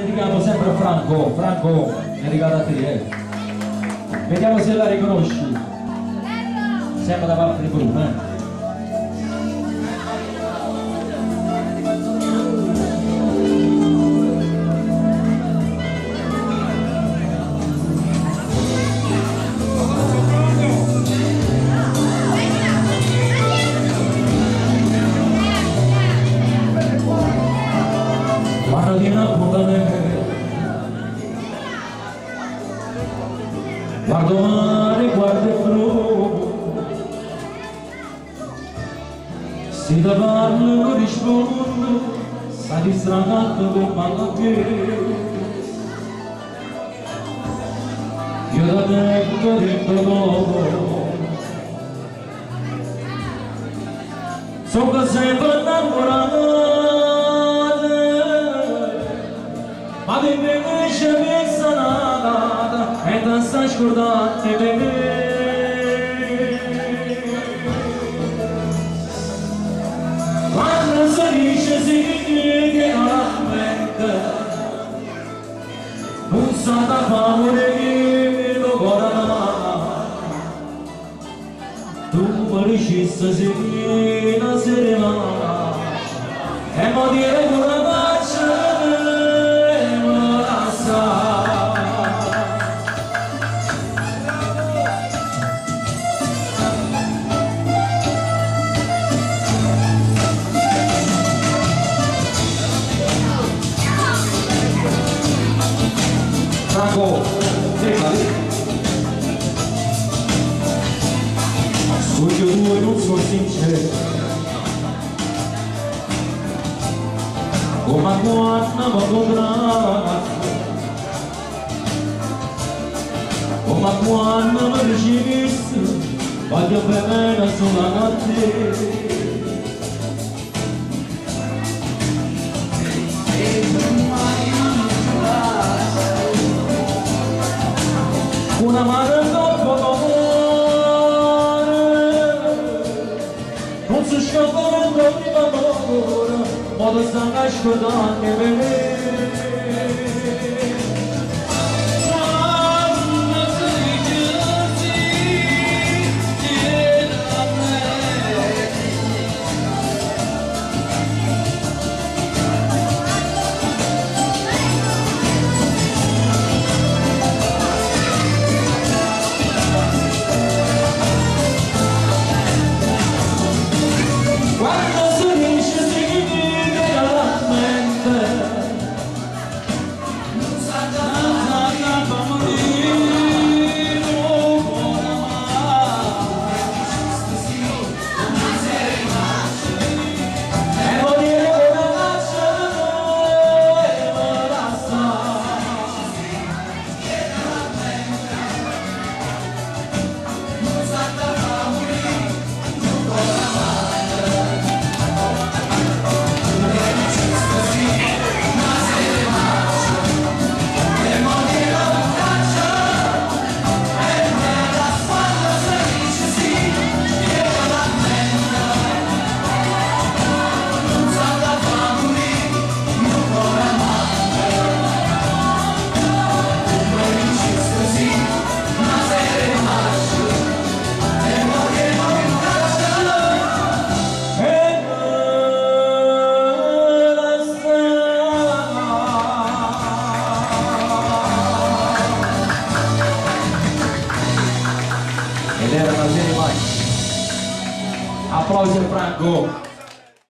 dedichiamo sempre a Franco. Franco, dedicato a te, Vediamo se la riconosci. Siamo da parte di Bruno, Quando ti innamorano, guardo mare, guardo il blu, se ti parlo non rispondo, sta distratto per malappiede. Io da tempo dentro poco, sono sempre innamorato, ma di me non c'è pensa nada, e non sta scordando di me. Quando si dice sì che non ammette, non sa da favore che lo guarda. Tu mi dicesti sì, non si rimane, e mi dire con la faccia. Franco, scusi due non sono sincero, come quando mi potrà, come quando mi ricevessi, voglio bene solo a te. Una mano dopo l'amore, non si scappa dentro di l'amore, ma ti stanno ascoltando per me. Quando si dice sì, vieni a me. Quando si dice sì che la mente non sa già come dire, non vuole amare, e vuol dire come lasciare e lasciare. Non sa già come dire, non vuole amare. Ed era una serie mai. Applausi a Franco.